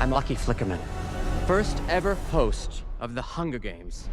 I'm Lucky Flickerman, first ever host of the Hunger Games.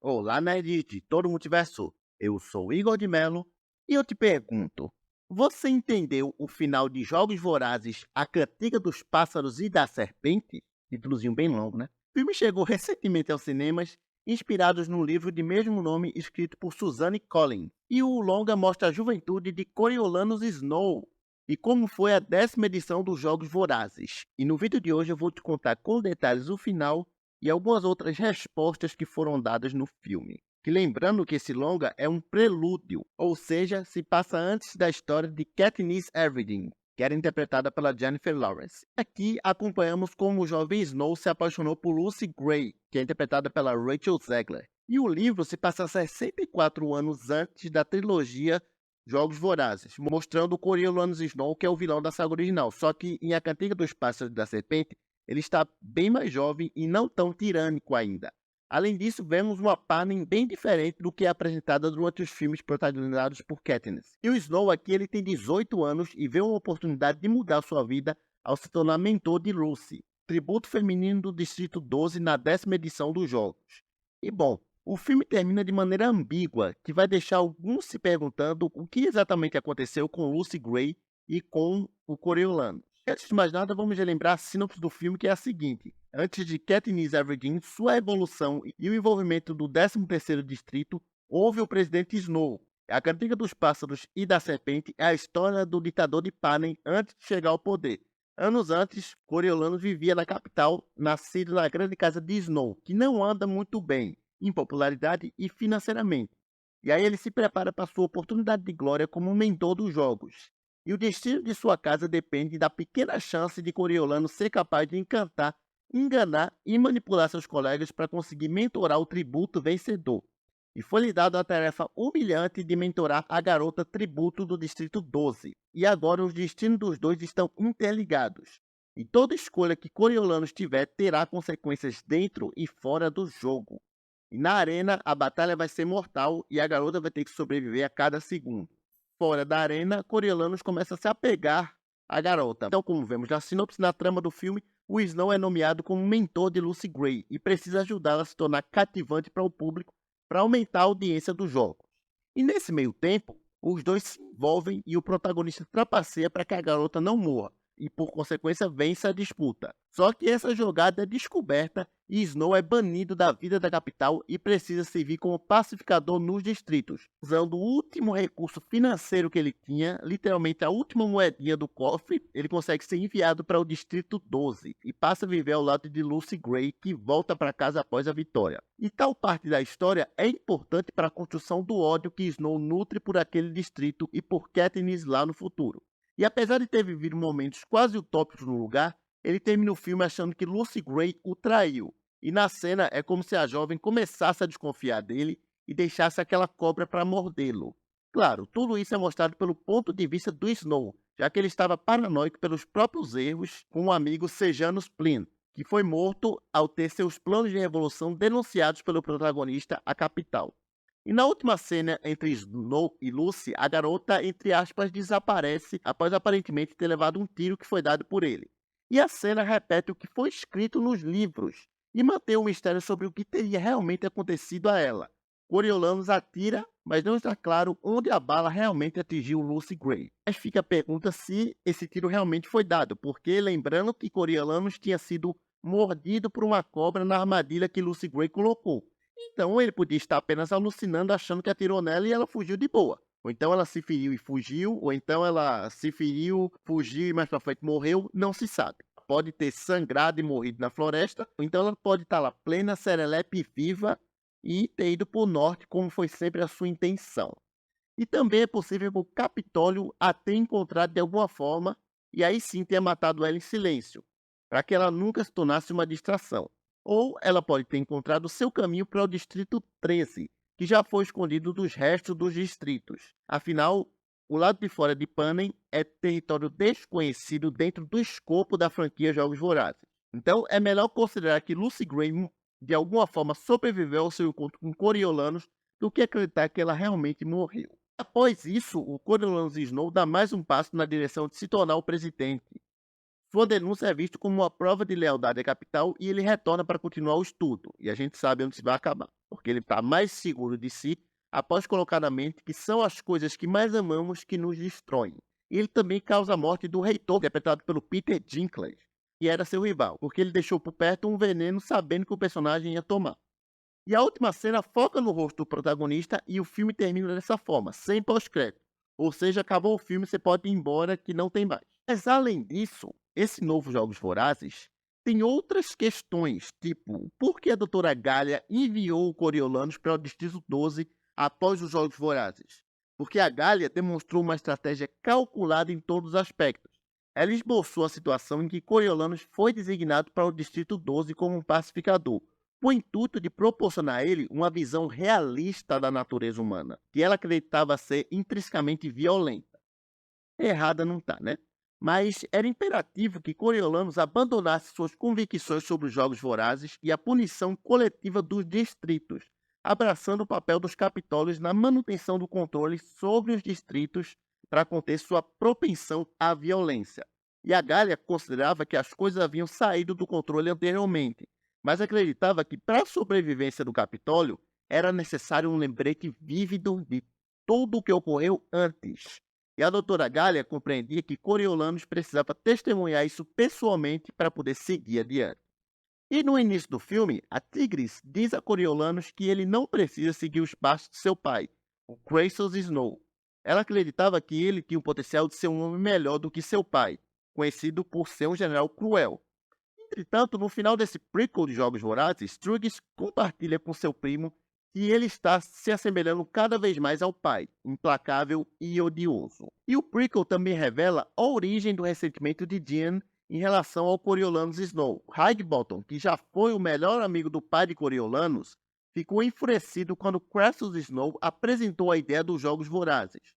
Olá, nerd de todo o multiverso. Eu sou Igor de Mello e eu te pergunto: você entendeu o final de Jogos Vorazes, A Cantiga dos Pássaros e da Serpente? Títulozinho bem longo, né? O filme chegou recentemente aos cinemas, inspirados no livro de mesmo nome escrito por Suzanne Collins. E o longa mostra a juventude de Coriolanus Snow e como foi a 10ª edição dos Jogos Vorazes. E no vídeo de hoje eu vou te contar com detalhes o final e algumas outras respostas que foram dadas no filme. Que lembrando que esse longa é um prelúdio, ou seja, se passa antes da história de Katniss Everdeen, que era interpretada pela Jennifer Lawrence. Aqui acompanhamos como o jovem Snow se apaixonou por Lucy Gray, que é interpretada pela Rachel Zegler. E o livro se passa 64 anos antes da trilogia Jogos Vorazes, mostrando o Coriolanus Snow, que é o vilão da saga original. Só que em A Cantiga dos Pássaros e da Serpente, ele está bem mais jovem e não tão tirânico ainda. Além disso, vemos uma Panem bem diferente do que é apresentada durante os filmes protagonizados por Katniss. E o Snow aqui ele tem 18 anos e vê uma oportunidade de mudar sua vida ao se tornar mentor de Lucy, tributo feminino do Distrito 12 na 10ª edição dos Jogos. E bom, o filme termina de maneira ambígua, que vai deixar alguns se perguntando o que exatamente aconteceu com Lucy Gray e com o Coriolanus. Antes de mais nada, vamos relembrar a sinopse do filme, que é a seguinte: antes de Katniss Everdeen, sua evolução e o envolvimento do 13º Distrito, houve o presidente Snow. A Cantiga dos Pássaros e da Serpente é a história do ditador de Panem antes de chegar ao poder. Anos antes, Coriolanus vivia na capital, nascido na grande casa de Snow, que não anda muito bem em popularidade e financeiramente. E aí ele se prepara para sua oportunidade de glória como mentor dos jogos. E o destino de sua casa depende da pequena chance de Coriolanus ser capaz de encantar, enganar e manipular seus colegas para conseguir mentorar o tributo vencedor. E foi-lhe dada a tarefa humilhante de mentorar a garota tributo do Distrito 12. E agora os destinos dos dois estão interligados. E toda escolha que Coriolanus tiver terá consequências dentro e fora do jogo. E na arena, a batalha vai ser mortal e a garota vai ter que sobreviver a cada segundo. Fora da arena, Coriolanus começa a se apegar à garota. Então, como vemos na sinopse, na trama do filme, o Snow é nomeado como mentor de Lucy Gray e precisa ajudá-la a se tornar cativante para o público para aumentar a audiência dos jogos. E nesse meio tempo, os dois se envolvem e o protagonista trapaceia para que a garota não morra e, por consequência, vença a disputa. Só que essa jogada é descoberta e Snow é banido da vida da capital e precisa servir como pacificador nos distritos, usando o último recurso financeiro que ele tinha, literalmente a última moedinha do cofre. Ele consegue ser enviado para o Distrito 12 e passa a viver ao lado de Lucy Gray, que volta para casa após a vitória. E tal parte da história é importante para a construção do ódio que Snow nutre por aquele distrito e por Katniss lá no futuro. E apesar de ter vivido momentos quase utópicos no lugar, ele termina o filme achando que Lucy Gray o traiu. E na cena é como se a jovem começasse a desconfiar dele e deixasse aquela cobra para mordê-lo. Claro, tudo isso é mostrado pelo ponto de vista do Snow, já que ele estava paranoico pelos próprios erros com o amigo Sejanus Plyn, que foi morto ao ter seus planos de revolução denunciados pelo protagonista, a capital. E na última cena entre Snow e Lucy, a garota, entre aspas, desaparece após aparentemente ter levado um tiro que foi dado por ele. E a cena repete o que foi escrito nos livros e mantém o mistério sobre o que teria realmente acontecido a ela. Coriolanus atira, mas não está claro onde a bala realmente atingiu Lucy Gray. Mas fica a pergunta se esse tiro realmente foi dado, porque lembrando que Coriolanus tinha sido mordido por uma cobra na armadilha que Lucy Gray colocou. Então ele podia estar apenas alucinando, achando que atirou nela e ela fugiu de boa. Ou então ela se feriu e fugiu, ou então ela se feriu, fugiu e mais pra frente morreu, não se sabe. Pode ter sangrado e morrido na floresta, ou então ela pode estar lá plena, serelepe e viva e ter ido para o norte, como foi sempre a sua intenção. E também é possível que o Capitólio a tenha encontrado de alguma forma e aí sim tenha matado ela em silêncio, para que ela nunca se tornasse uma distração. Ou ela pode ter encontrado seu caminho para o Distrito 13, que já foi escondido dos restos dos distritos. Afinal, o lado de fora de Panem é território desconhecido dentro do escopo da franquia Jogos Vorazes. Então, é melhor considerar que Lucy Gray, de alguma forma, sobreviveu ao seu encontro com Coriolanus do que acreditar que ela realmente morreu. Após isso, o Coriolanus Snow dá mais um passo na direção de se tornar o presidente. Sua denúncia é vista como uma prova de lealdade à capital e ele retorna para continuar o estudo. E a gente sabe onde isso vai acabar, porque ele está mais seguro de si após colocar na mente que são as coisas que mais amamos que nos destroem. E ele também causa a morte do reitor, interpretado pelo Peter Dinklage, que era seu rival, porque ele deixou por perto um veneno sabendo que o personagem ia tomar. E a última cena foca no rosto do protagonista e o filme termina dessa forma, sem pós-crédito. Ou seja, acabou o filme, você pode ir embora que não tem mais. Mas além disso, esse novo Jogos Vorazes tem outras questões, tipo, por que a doutora Galha enviou o Coriolanus para o Distrito 12 após os Jogos Vorazes? Porque a Galha demonstrou uma estratégia calculada em todos os aspectos. Ela esboçou a situação em que Coriolanus foi designado para o Distrito 12 como um pacificador, com o intuito de proporcionar a ele uma visão realista da natureza humana, que ela acreditava ser intrinsecamente violenta. Errada não está, né? Mas era imperativo que Coriolanus abandonasse suas convicções sobre os Jogos Vorazes e a punição coletiva dos distritos, abraçando o papel dos capitólios na manutenção do controle sobre os distritos para conter sua propensão à violência. E a Galha considerava que as coisas haviam saído do controle anteriormente, mas acreditava que para a sobrevivência do Capitólio era necessário um lembrete vívido de tudo o que ocorreu antes. E a doutora Galha compreendia que Coriolanus precisava testemunhar isso pessoalmente para poder seguir adiante. E no início do filme, a Tigris diz a Coriolanus que ele não precisa seguir os passos de seu pai, o Kratos Snow. Ela acreditava que ele tinha o potencial de ser um homem melhor do que seu pai, conhecido por ser um general cruel. Entretanto, no final desse prequel de Jogos Vorazes, Truggs compartilha com seu primo que ele está se assemelhando cada vez mais ao pai, implacável e odioso. E o prequel também revela a origem do ressentimento de Jean em relação ao Coriolanus Snow. Higbottom, que já foi o melhor amigo do pai de Coriolanus, ficou enfurecido quando Kratos Snow apresentou a ideia dos Jogos Vorazes.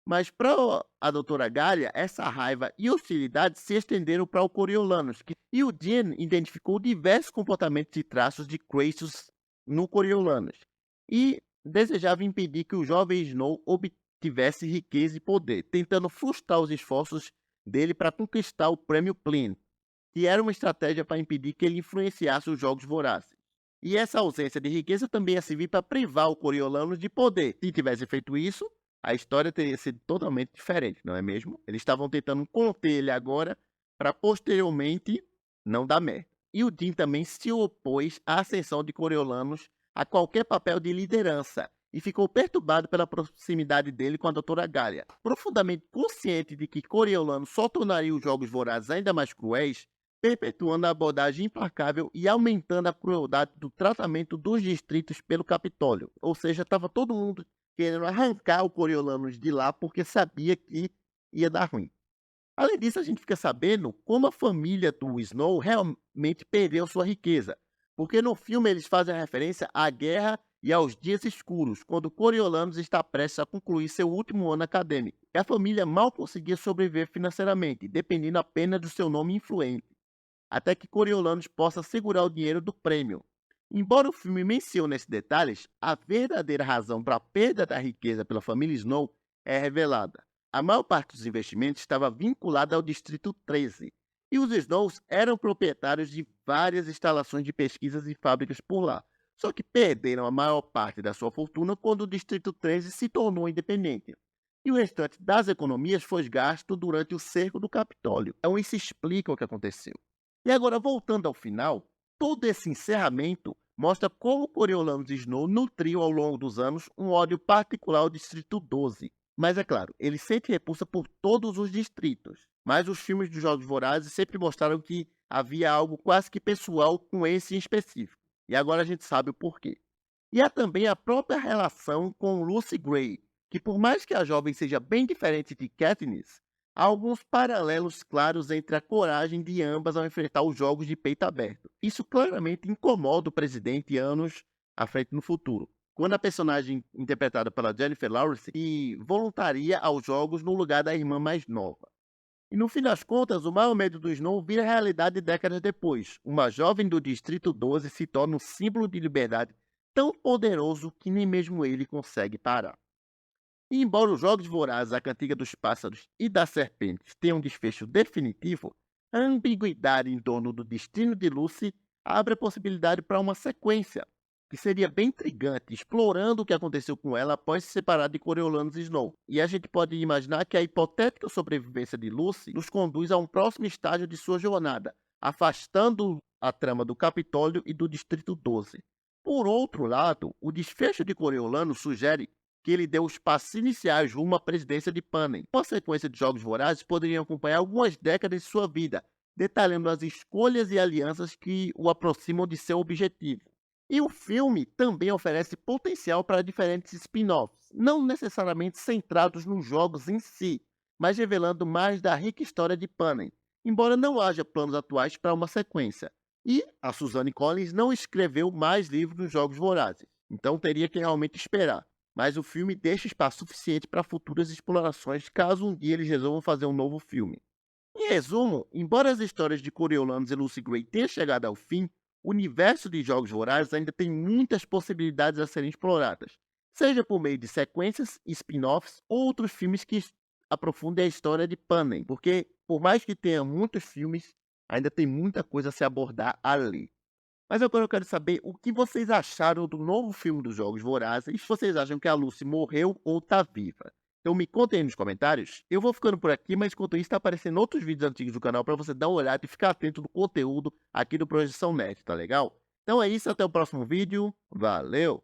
Mas para a doutora Galha, essa raiva e hostilidade se estenderam para o Coriolanus, e o Jean identificou diversos comportamentos e traços de Kratos no Coriolanus, e desejava impedir que o jovem Snow obtivesse riqueza e poder, tentando frustrar os esforços dele para conquistar o Prêmio Plin, que era uma estratégia para impedir que ele influenciasse os Jogos Vorazes. E essa ausência de riqueza também ia servir para privar o Coriolanus de poder. Se tivesse feito isso, a história teria sido totalmente diferente, não é mesmo? Eles estavam tentando conter ele agora para posteriormente não dar merda. E o Jean também se opôs à ascensão de Coriolanus a qualquer papel de liderança e ficou perturbado pela proximidade dele com a doutora Galha. Profundamente consciente de que Coriolanus só tornaria os Jogos Vorazes ainda mais cruéis, perpetuando a abordagem implacável e aumentando a crueldade do tratamento dos distritos pelo Capitólio. Ou seja, estava todo mundo querendo arrancar o Coriolanus de lá porque sabia que ia dar ruim. Além disso, a gente fica sabendo como a família do Snow realmente perdeu sua riqueza, porque no filme eles fazem referência à guerra e aos dias escuros, quando Coriolanus está prestes a concluir seu último ano acadêmico, e a família mal conseguia sobreviver financeiramente, dependendo apenas do seu nome influente, até que Coriolanus possa segurar o dinheiro do prêmio. Embora o filme mencione esses detalhes, a verdadeira razão para a perda da riqueza pela família Snow é revelada. A maior parte dos investimentos estava vinculada ao Distrito 13, e os Snows eram proprietários de várias instalações de pesquisas e fábricas por lá, só que perderam a maior parte da sua fortuna quando o Distrito 13 se tornou independente. E o restante das economias foi gasto durante o cerco do Capitólio. Então isso explica o que aconteceu. E agora, voltando ao final, todo esse encerramento mostra como Coriolanus Snow nutriu ao longo dos anos um ódio particular ao Distrito 12. Mas é claro, ele sente repulsa por todos os distritos. Mas os filmes dos Jogos Vorazes sempre mostraram que havia algo quase que pessoal com esse em específico. E agora a gente sabe o porquê. E há também a própria relação com Lucy Gray, que por mais que a jovem seja bem diferente de Katniss, há alguns paralelos claros entre a coragem de ambas ao enfrentar os jogos de peito aberto. Isso claramente incomoda o presidente anos à frente no futuro, quando a personagem interpretada pela Jennifer Lawrence se voluntaria aos jogos no lugar da irmã mais nova. E no fim das contas, o maior medo do Snow vira realidade décadas depois. Uma jovem do Distrito 12 se torna um símbolo de liberdade tão poderoso que nem mesmo ele consegue parar. E embora os Jogos Vorazes, a Cantiga dos Pássaros e das Serpentes tenham um desfecho definitivo, A ambiguidade em torno do destino de Lucy abre a possibilidade para uma sequência, que seria bem intrigante, explorando o que aconteceu com ela após se separar de Coriolanus Snow. E a gente pode imaginar que a hipotética sobrevivência de Lucy nos conduz a um próximo estágio de sua jornada, afastando a trama do Capitólio e do Distrito 12. Por outro lado, o desfecho de Coriolanus sugere que ele deu os passos iniciais rumo à presidência de Panem. Uma sequência de jogos vorazes poderia acompanhar algumas décadas de sua vida, detalhando as escolhas e alianças que o aproximam de seu objetivo. E o filme também oferece potencial para diferentes spin-offs, não necessariamente centrados nos jogos em si, mas revelando mais da rica história de Panem, embora não haja planos atuais para uma sequência. E a Suzanne Collins não escreveu mais livros dos Jogos Vorazes, então teria que realmente esperar. Mas o filme deixa espaço suficiente para futuras explorações caso um dia eles resolvam fazer um novo filme. Em resumo, embora as histórias de Coriolanus e Lucy Gray tenham chegado ao fim, o universo de Jogos Vorazes ainda tem muitas possibilidades a serem exploradas, seja por meio de sequências, spin-offs ou outros filmes que aprofundem a história de Panem, porque por mais que tenha muitos filmes, ainda tem muita coisa a se abordar ali. Mas agora eu quero saber o que vocês acharam do novo filme dos Jogos Vorazes, se vocês acham que a Lucy morreu ou está viva. Então me contem aí nos comentários. Eu vou ficando por aqui, mas enquanto isso está aparecendo outros vídeos antigos do canal para você dar uma olhada e ficar atento no conteúdo aqui do Projeção Nerd, tá legal? Então é isso, até o próximo vídeo. Valeu!